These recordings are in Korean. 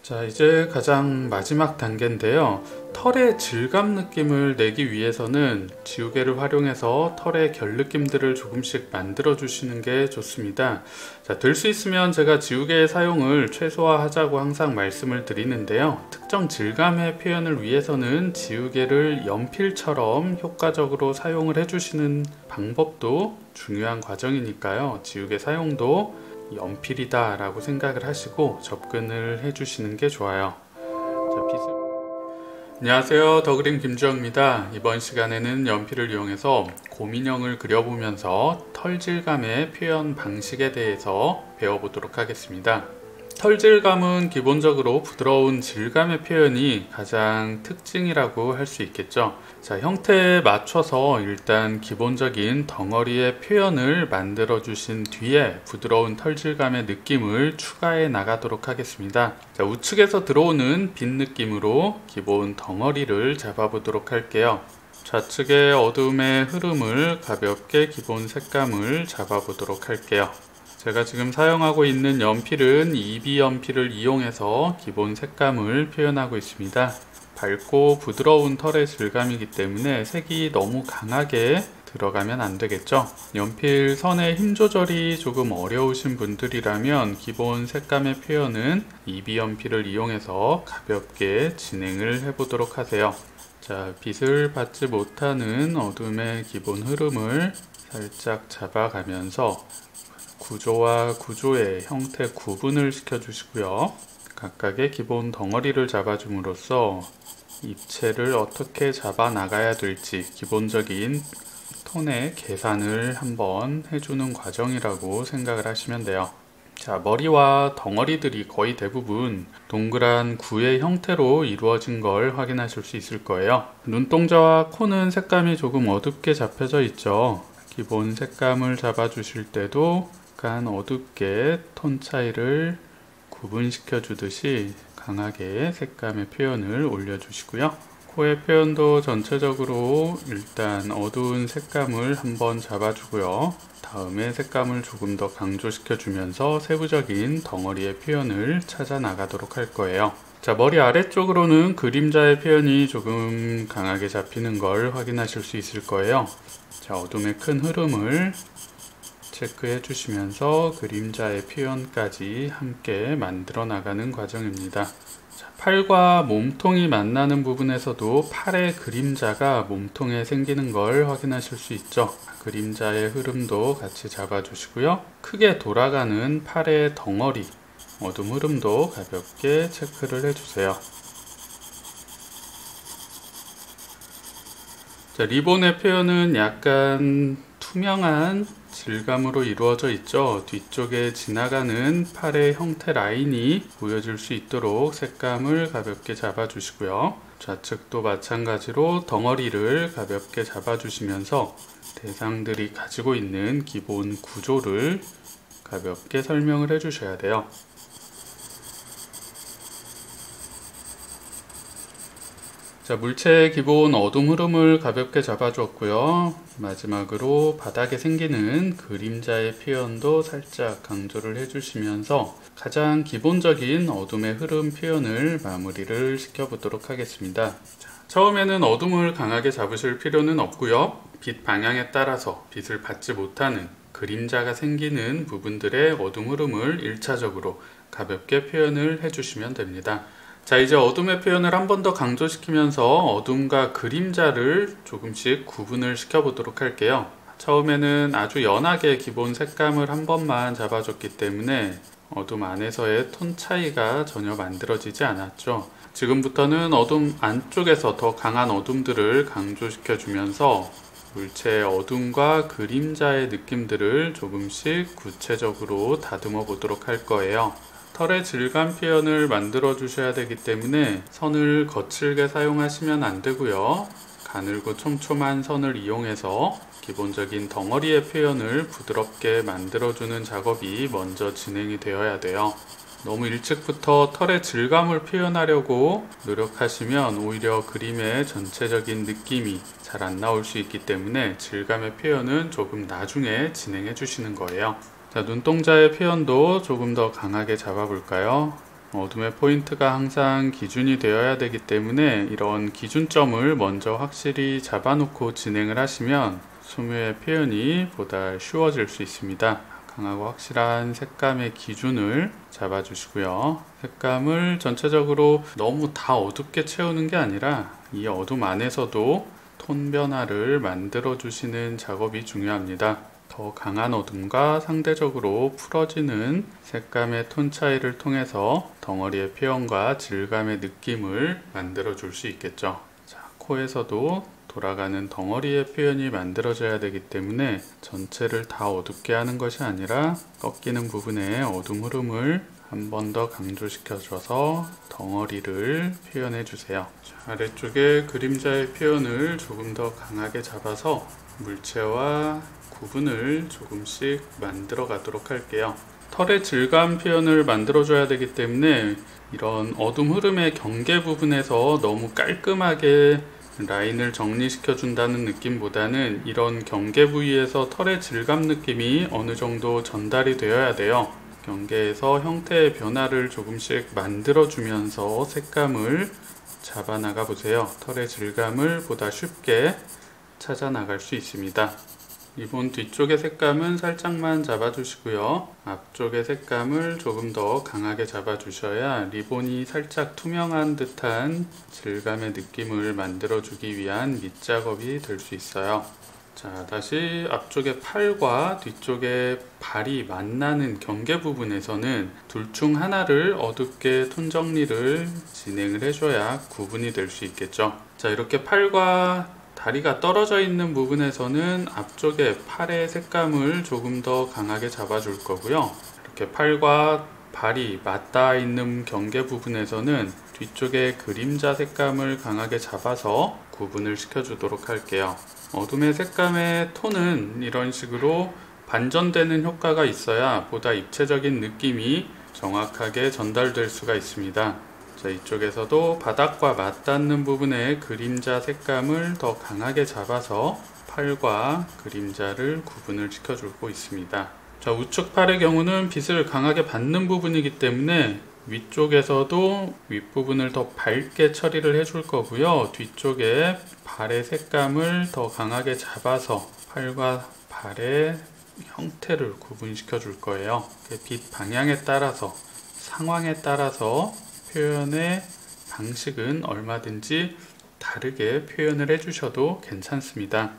자, 이제 가장 마지막 단계인데요. 털의 질감 느낌을 내기 위해서는 지우개를 활용해서 털의 결 느낌들을 조금씩 만들어 주시는 게 좋습니다. 자, 될 수 있으면 제가 지우개의 사용을 최소화하자고 항상 말씀을 드리는데요. 특정 질감의 표현을 위해서는 지우개를 연필처럼 효과적으로 사용을 해주시는 방법도 중요한 과정이니까요. 지우개 사용도 연필이다 라고 생각을 하시고 접근을 해주시는 게 좋아요. 자, 안녕하세요, 더그림 김주영입니다. 이번 시간에는 연필을 이용해서 곰인형을 그려보면서 털 질감의 표현 방식에 대해서 배워보도록 하겠습니다. 털 질감은 기본적으로 부드러운 질감의 표현이 가장 특징이라고 할 수 있겠죠. 자, 형태에 맞춰서 일단 기본적인 덩어리의 표현을 만들어 주신 뒤에 부드러운 털 질감의 느낌을 추가해 나가도록 하겠습니다. 자, 우측에서 들어오는 빈 느낌으로 기본 덩어리를 잡아보도록 할게요. 좌측의 어둠의 흐름을 가볍게 기본 색감을 잡아보도록 할게요. 제가 지금 사용하고 있는 연필은 2B 연필을 이용해서 기본 색감을 표현하고 있습니다. 밝고 부드러운 털의 질감이기 때문에 색이 너무 강하게 들어가면 안 되겠죠. 연필 선의 힘 조절이 조금 어려우신 분들이라면 기본 색감의 표현은 2B 연필을 이용해서 가볍게 진행을 해보도록 하세요. 자, 빛을 받지 못하는 어둠의 기본 흐름을 살짝 잡아가면서 구조와 구조의 형태 구분을 시켜주시고요. 각각의 기본 덩어리를 잡아줌으로써 입체를 어떻게 잡아 나가야 될지 기본적인 톤의 계산을 한번 해주는 과정이라고 생각을 하시면 돼요. 자, 머리와 덩어리들이 거의 대부분 동그란 구의 형태로 이루어진 걸 확인하실 수 있을 거예요. 눈동자와 코는 색감이 조금 어둡게 잡혀져 있죠. 기본 색감을 잡아 주실 때도 약간 어둡게 톤 차이를 구분시켜 주듯이 강하게 색감의 표현을 올려 주시고요. 코의 표현도 전체적으로 일단 어두운 색감을 한번 잡아 주고요. 다음에 색감을 조금 더 강조시켜 주면서 세부적인 덩어리의 표현을 찾아 나가도록 할 거예요. 자, 머리 아래쪽으로는 그림자의 표현이 조금 강하게 잡히는 걸 확인하실 수 있을 거예요. 자, 어둠의 큰 흐름을 체크해 주시면서 그림자의 표현까지 함께 만들어 나가는 과정입니다. 자, 팔과 몸통이 만나는 부분에서도 팔의 그림자가 몸통에 생기는 걸 확인하실 수 있죠. 그림자의 흐름도 같이 잡아 주시고요. 크게 돌아가는 팔의 덩어리, 어둠 흐름도 가볍게 체크를 해 주세요. 자, 리본의 표현은 약간 투명한 질감으로 이루어져 있죠. 뒤쪽에 지나가는 팔의 형태 라인이 보여질 수 있도록 색감을 가볍게 잡아 주시고요. 좌측도 마찬가지로 덩어리를 가볍게 잡아 주시면서 대상들이 가지고 있는 기본 구조를 가볍게 설명을 해 주셔야 돼요. 자, 물체의 기본 어둠 흐름을 가볍게 잡아주었고요. 마지막으로 바닥에 생기는 그림자의 표현도 살짝 강조를 해주시면서 가장 기본적인 어둠의 흐름 표현을 마무리를 시켜보도록 하겠습니다. 자, 처음에는 어둠을 강하게 잡으실 필요는 없고요. 빛 방향에 따라서 빛을 받지 못하는 그림자가 생기는 부분들의 어둠 흐름을 1차적으로 가볍게 표현을 해주시면 됩니다. 자, 이제 어둠의 표현을 한 번 더 강조시키면서 어둠과 그림자를 조금씩 구분을 시켜보도록 할게요. 처음에는 아주 연하게 기본 색감을 한 번만 잡아줬기 때문에 어둠 안에서의 톤 차이가 전혀 만들어지지 않았죠. 지금부터는 어둠 안쪽에서 더 강한 어둠들을 강조시켜주면서 물체의 어둠과 그림자의 느낌들을 조금씩 구체적으로 다듬어 보도록 할 거예요. 털의 질감 표현을 만들어 주셔야 되기 때문에 선을 거칠게 사용하시면 안 되고요. 가늘고 촘촘한 선을 이용해서 기본적인 덩어리의 표현을 부드럽게 만들어주는 작업이 먼저 진행이 되어야 돼요. 너무 일찍부터 털의 질감을 표현하려고 노력하시면 오히려 그림의 전체적인 느낌이 잘 안 나올 수 있기 때문에 질감의 표현은 조금 나중에 진행해 주시는 거예요. 자, 눈동자의 표현도 조금 더 강하게 잡아볼까요? 어둠의 포인트가 항상 기준이 되어야 되기 때문에 이런 기준점을 먼저 확실히 잡아놓고 진행을 하시면 소묘의 표현이 보다 쉬워질 수 있습니다. 강하고 확실한 색감의 기준을 잡아주시고요. 색감을 전체적으로 너무 다 어둡게 채우는 게 아니라 이 어둠 안에서도 톤 변화를 만들어 주시는 작업이 중요합니다. 더 강한 어둠과 상대적으로 풀어지는 색감의 톤 차이를 통해서 덩어리의 표현과 질감의 느낌을 만들어 줄 수 있겠죠. 자, 코에서도 돌아가는 덩어리의 표현이 만들어져야 되기 때문에 전체를 다 어둡게 하는 것이 아니라 꺾이는 부분의 어둠 흐름을 한 번 더 강조시켜줘서 덩어리를 표현해 주세요. 아래쪽에 그림자의 표현을 조금 더 강하게 잡아서 물체와 구분을 조금씩 만들어 가도록 할게요. 털의 질감 표현을 만들어 줘야 되기 때문에 이런 어둠 흐름의 경계 부분에서 너무 깔끔하게 라인을 정리시켜 준다는 느낌보다는 이런 경계 부위에서 털의 질감 느낌이 어느 정도 전달이 되어야 돼요. 경계에서 형태의 변화를 조금씩 만들어 주면서 색감을 잡아 나가 보세요. 털의 질감을 보다 쉽게 찾아 나갈 수 있습니다. 리본 뒤쪽의 색감은 살짝만 잡아주시고요. 앞쪽의 색감을 조금 더 강하게 잡아주셔야 리본이 살짝 투명한 듯한 질감의 느낌을 만들어주기 위한 밑작업이 될 수 있어요. 자, 다시 앞쪽의 팔과 뒤쪽의 발이 만나는 경계 부분에서는 둘 중 하나를 어둡게 톤 정리를 진행을 해줘야 구분이 될 수 있겠죠. 자, 이렇게 팔과 다리가 떨어져 있는 부분에서는 앞쪽에 팔의 색감을 조금 더 강하게 잡아줄 거고요. 이렇게 팔과 발이 맞닿아 있는 경계 부분에서는 뒤쪽에 그림자 색감을 강하게 잡아서 구분을 시켜주도록 할게요. 어둠의 색감의 톤은 이런 식으로 반전되는 효과가 있어야 보다 입체적인 느낌이 정확하게 전달될 수가 있습니다. 자, 이쪽에서도 바닥과 맞닿는 부분의 그림자 색감을 더 강하게 잡아서 팔과 그림자를 구분을 시켜주고 있습니다. 자, 우측 팔의 경우는 빛을 강하게 받는 부분이기 때문에 위쪽에서도 윗부분을 더 밝게 처리를 해줄 거고요. 뒤쪽에 발의 색감을 더 강하게 잡아서 팔과 발의 형태를 구분시켜 줄 거예요. 빛 방향에 따라서, 상황에 따라서 표현의 방식은 얼마든지 다르게 표현을 해주셔도 괜찮습니다.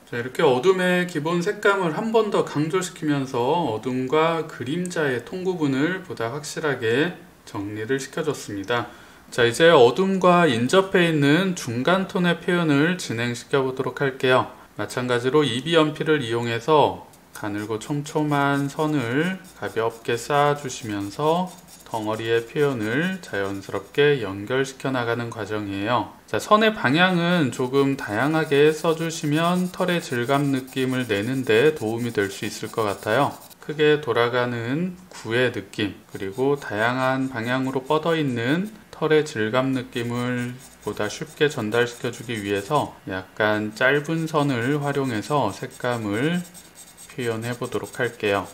자, 이렇게 어둠의 기본 색감을 한 번 더 강조시키면서 어둠과 그림자의 톤 구분을 보다 확실하게 정리를 시켜줬습니다. 자, 이제 어둠과 인접해 있는 중간 톤의 표현을 진행시켜 보도록 할게요. 마찬가지로 이비 연필을 이용해서 가늘고 촘촘한 선을 가볍게 쌓아주시면서 덩어리의 표현을 자연스럽게 연결시켜 나가는 과정이에요. 자, 선의 방향은 조금 다양하게 써주시면 털의 질감 느낌을 내는데 도움이 될 수 있을 것 같아요. 크게 돌아가는 구의 느낌, 그리고 다양한 방향으로 뻗어 있는 털의 질감 느낌을 보다 쉽게 전달시켜 주기 위해서 약간 짧은 선을 활용해서 색감을 표현해 보도록 할게요.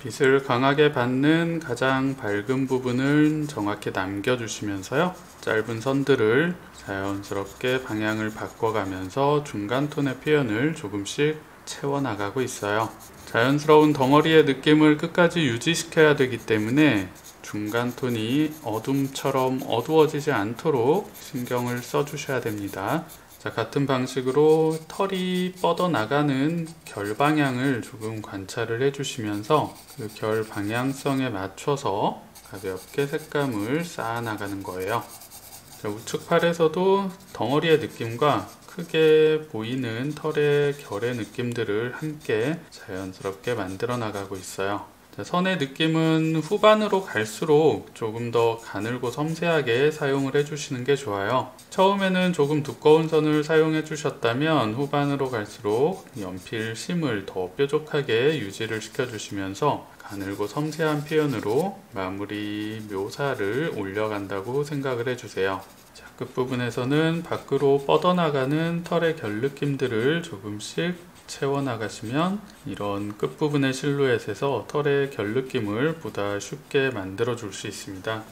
빛을 강하게 받는 가장 밝은 부분을 정확히 남겨주시면서요. 짧은 선들을 자연스럽게 방향을 바꿔가면서 중간 톤의 표현을 조금씩 채워나가고 있어요. 자연스러운 덩어리의 느낌을 끝까지 유지시켜야 되기 때문에 중간 톤이 어둠처럼 어두워지지 않도록 신경을 써주셔야 됩니다. 자, 같은 방식으로 털이 뻗어나가는 결 방향을 조금 관찰을 해주시면서 그 결 방향성에 맞춰서 가볍게 색감을 쌓아나가는 거예요. 자, 우측 팔에서도 덩어리의 느낌과 크게 보이는 털의 결의 느낌들을 함께 자연스럽게 만들어 나가고 있어요. 자, 선의 느낌은 후반으로 갈수록 조금 더 가늘고 섬세하게 사용을 해주시는 게 좋아요. 처음에는 조금 두꺼운 선을 사용해 주셨다면 후반으로 갈수록 연필 심을 더 뾰족하게 유지를 시켜주시면서 가늘고 섬세한 표현으로 마무리 묘사를 올려간다고 생각을 해주세요. 자, 끝부분에서는 밖으로 뻗어나가는 털의 결 느낌들을 조금씩 채워나가시면 이런 끝부분의 실루엣에서 털의 결 느낌을 보다 쉽게 만들어 줄 수 있습니다.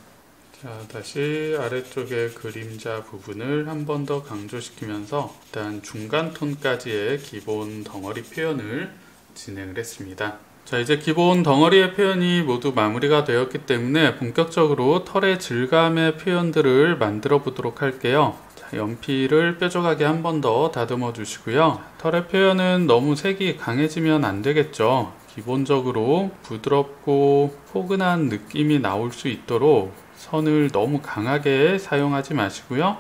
자, 다시 아래쪽의 그림자 부분을 한 번 더 강조시키면서 일단 중간 톤까지의 기본 덩어리 표현을 진행을 했습니다. 자, 이제 기본 덩어리의 표현이 모두 마무리가 되었기 때문에 본격적으로 털의 질감의 표현들을 만들어 보도록 할게요. 자, 연필을 뾰족하게 한 번 더 다듬어 주시고요. 털의 표현은 너무 색이 강해지면 안 되겠죠. 기본적으로 부드럽고 포근한 느낌이 나올 수 있도록 선을 너무 강하게 사용하지 마시고요.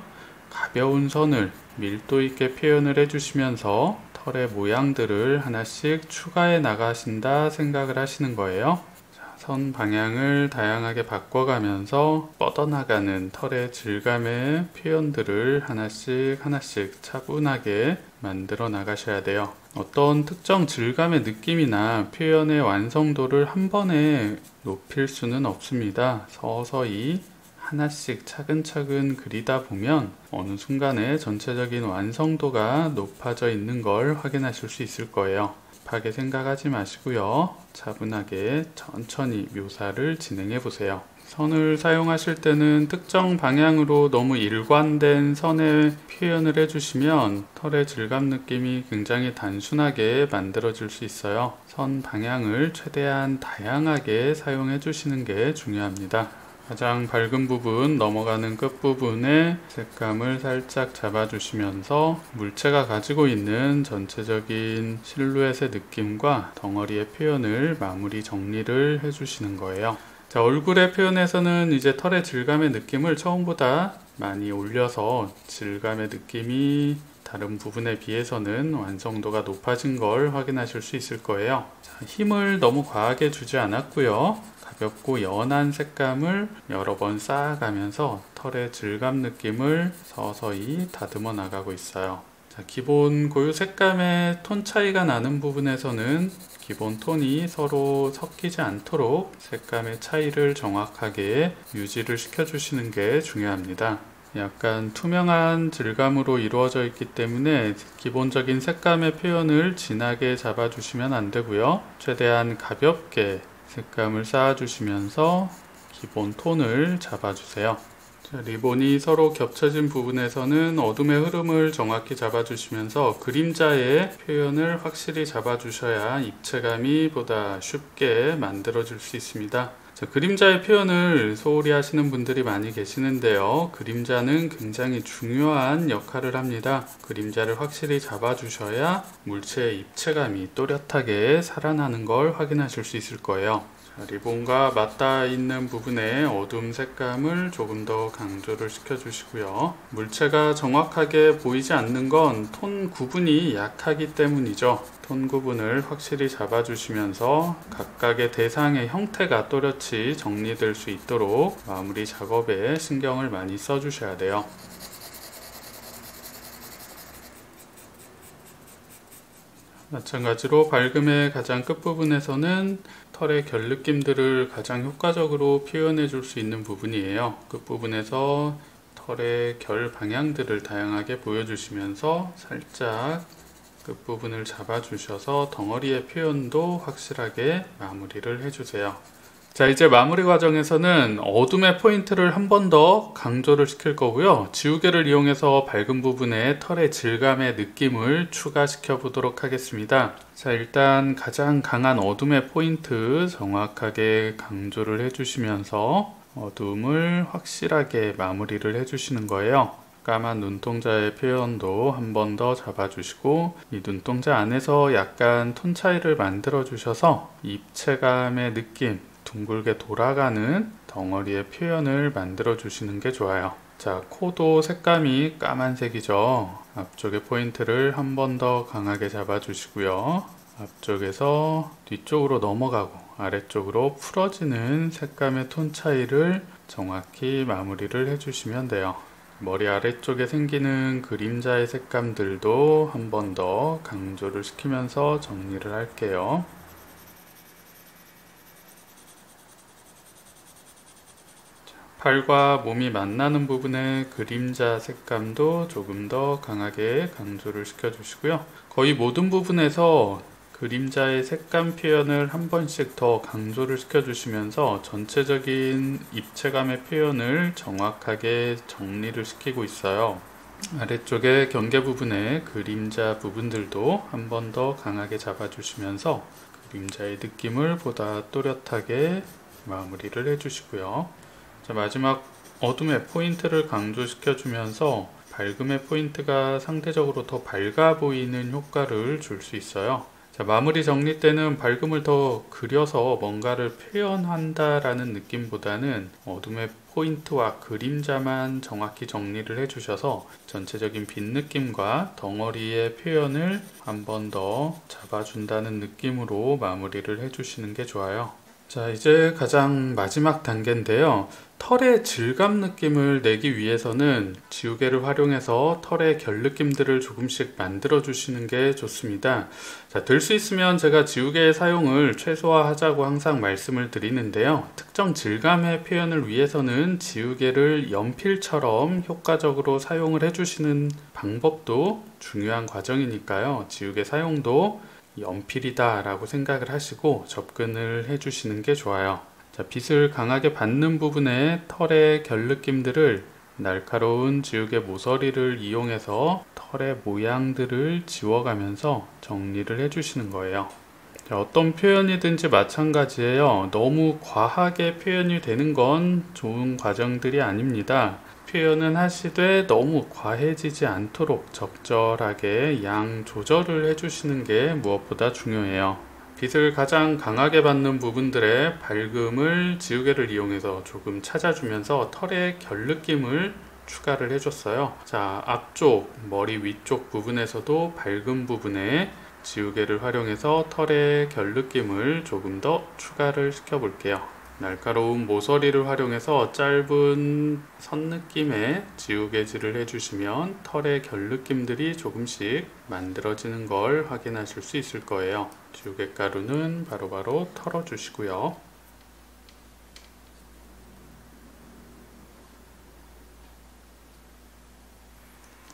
가벼운 선을 밀도 있게 표현을 해주시면서 털의 모양들을 하나씩 추가해 나가신다 생각을 하시는 거예요. 자, 선 방향을 다양하게 바꿔가면서 뻗어나가는 털의 질감의 표현들을 하나씩 차분하게 만들어 나가셔야 돼요. 어떤 특정 질감의 느낌이나 표현의 완성도를 한 번에 높일 수는 없습니다. 서서히 하나씩 차근차근 그리다 보면 어느 순간에 전체적인 완성도가 높아져 있는 걸 확인하실 수 있을 거예요. 급하게 생각하지 마시고요. 차분하게 천천히 묘사를 진행해 보세요. 선을 사용하실 때는 특정 방향으로 너무 일관된 선의 표현을 해주시면 털의 질감 느낌이 굉장히 단순하게 만들어질 수 있어요. 선 방향을 최대한 다양하게 사용해 주시는 게 중요합니다. 가장 밝은 부분 넘어가는 끝부분에 색감을 살짝 잡아주시면서 물체가 가지고 있는 전체적인 실루엣의 느낌과 덩어리의 표현을 마무리 정리를 해주시는 거예요. 자, 얼굴의 표현에서는 이제 털의 질감의 느낌을 처음보다 많이 올려서 질감의 느낌이 다른 부분에 비해서는 완성도가 높아진 걸 확인하실 수 있을 거예요. 자, 힘을 너무 과하게 주지 않았고요. 가볍고 연한 색감을 여러 번 쌓아가면서 털의 질감 느낌을 서서히 다듬어 나가고 있어요. 자, 기본 고유 색감의 톤 차이가 나는 부분에서는 기본 톤이 서로 섞이지 않도록 색감의 차이를 정확하게 유지를 시켜주시는 게 중요합니다. 약간 투명한 질감으로 이루어져 있기 때문에 기본적인 색감의 표현을 진하게 잡아주시면 안 되고요. 최대한 가볍게 색감을 쌓아주시면서 기본 톤을 잡아주세요. 자, 리본이 서로 겹쳐진 부분에서는 어둠의 흐름을 정확히 잡아주시면서 그림자의 표현을 확실히 잡아주셔야 입체감이 보다 쉽게 만들어질 수 있습니다. 자, 그림자의 표현을 소홀히 하시는 분들이 많이 계시는데요. 그림자는 굉장히 중요한 역할을 합니다. 그림자를 확실히 잡아주셔야 물체의 입체감이 또렷하게 살아나는 걸 확인하실 수 있을 거예요. 자, 리본과 맞닿아 있는 부분에 어둠 색감을 조금 더 강조를 시켜주시고요. 물체가 정확하게 보이지 않는 건 톤 구분이 약하기 때문이죠. 톤 구분을 확실히 잡아주시면서 각각의 대상의 형태가 또렷이 정리될 수 있도록 마무리 작업에 신경을 많이 써주셔야 돼요. 마찬가지로 밝음의 가장 끝부분에서는 털의 결 느낌들을 가장 효과적으로 표현해 줄 수 있는 부분이에요. 끝부분에서 털의 결 방향들을 다양하게 보여주시면서 살짝 끝부분을 잡아주셔서 덩어리의 표현도 확실하게 마무리를 해주세요. 자, 이제 마무리 과정에서는 어둠의 포인트를 한 번 더 강조를 시킬 거고요. 지우개를 이용해서 밝은 부분에 털의 질감의 느낌을 추가시켜 보도록 하겠습니다. 자, 일단 가장 강한 어둠의 포인트 정확하게 강조를 해주시면서 어둠을 확실하게 마무리를 해주시는 거예요. 까만 눈동자의 표현도 한 번 더 잡아주시고 이 눈동자 안에서 약간 톤 차이를 만들어 주셔서 입체감의 느낌, 둥글게 돌아가는 덩어리의 표현을 만들어 주시는 게 좋아요. 자, 코도 색감이 까만색이죠. 앞쪽의 포인트를 한 번 더 강하게 잡아주시고요. 앞쪽에서 뒤쪽으로 넘어가고 아래쪽으로 풀어지는 색감의 톤 차이를 정확히 마무리를 해주시면 돼요. 머리 아래쪽에 생기는 그림자의 색감들도 한 번 더 강조를 시키면서 정리를 할게요. 팔과 몸이 만나는 부분의 그림자 색감도 조금 더 강하게 강조를 시켜주시고요. 거의 모든 부분에서 그림자의 색감 표현을 한 번씩 더 강조를 시켜주시면서 전체적인 입체감의 표현을 정확하게 정리를 시키고 있어요. 아래쪽에 경계 부분에 그림자 부분들도 한 번 더 강하게 잡아주시면서 그림자의 느낌을 보다 또렷하게 마무리를 해주시고요. 자, 마지막 어둠의 포인트를 강조시켜주면서 밝음의 포인트가 상대적으로 더 밝아 보이는 효과를 줄 수 있어요. 자, 마무리 정리 때는 밝음을 더 그려서 뭔가를 표현한다라는 느낌보다는 어둠의 포인트와 그림자만 정확히 정리를 해주셔서 전체적인 빛 느낌과 덩어리의 표현을 한 번 더 잡아준다는 느낌으로 마무리를 해주시는 게 좋아요. 자, 이제 가장 마지막 단계인데요. 털의 질감 느낌을 내기 위해서는 지우개를 활용해서 털의 결 느낌들을 조금씩 만들어 주시는 게 좋습니다. 자, 될 수 있으면 제가 지우개의 사용을 최소화하자고 항상 말씀을 드리는데요. 특정 질감의 표현을 위해서는 지우개를 연필처럼 효과적으로 사용을 해주시는 방법도 중요한 과정이니까요. 지우개 사용도 연필이다 라고 생각을 하시고 접근을 해주시는 게 좋아요. 자, 빛을 강하게 받는 부분에 털의 결 느낌들을 날카로운 지우개 모서리를 이용해서 털의 모양들을 지워가면서 정리를 해주시는 거예요. 자, 어떤 표현이든지 마찬가지예요. 너무 과하게 표현이 되는 건 좋은 과정들이 아닙니다. 표현은 하시되 너무 과해지지 않도록 적절하게 양 조절을 해주시는 게 무엇보다 중요해요. 빛을 가장 강하게 받는 부분들의 밝음을 지우개를 이용해서 조금 찾아주면서 털의 결 느낌을 추가를 해줬어요. 자, 앞쪽 머리 위쪽 부분에서도 밝은 부분에 지우개를 활용해서 털의 결 느낌을 조금 더 추가를 시켜 볼게요. 날카로운 모서리를 활용해서 짧은 선 느낌의 지우개질을 해주시면 털의 결 느낌들이 조금씩 만들어지는 걸 확인하실 수 있을 거예요. 지우개 가루는 바로바로 털어 주시고요.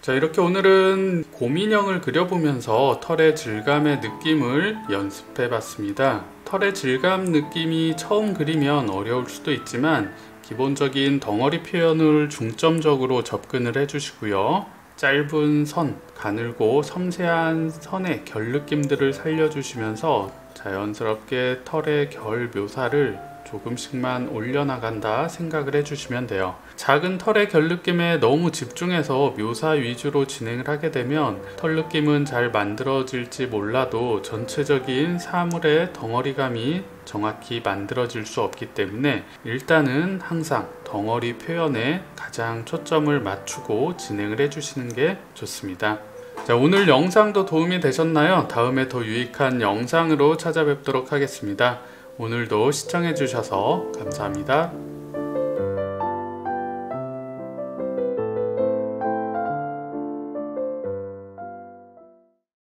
자, 이렇게 오늘은 곰인형을 그려보면서 털의 질감의 느낌을 연습해 봤습니다. 털의 질감 느낌이 처음 그리면 어려울 수도 있지만 기본적인 덩어리 표현을 중점적으로 접근을 해주시고요. 짧은 선, 가늘고 섬세한 선의 결 느낌들을 살려주시면서 자연스럽게 털의 결 묘사를 조금씩만 올려나간다 생각을 해주시면 돼요. 작은 털의 결 느낌에 너무 집중해서 묘사 위주로 진행을 하게 되면 털 느낌은 잘 만들어질지 몰라도 전체적인 사물의 덩어리감이 정확히 만들어질 수 없기 때문에 일단은 항상 덩어리 표현에 가장 초점을 맞추고 진행을 해주시는 게 좋습니다. 자, 오늘 영상도 도움이 되셨나요? 다음에 더 유익한 영상으로 찾아뵙도록 하겠습니다. 오늘도 시청해 주셔서 감사합니다.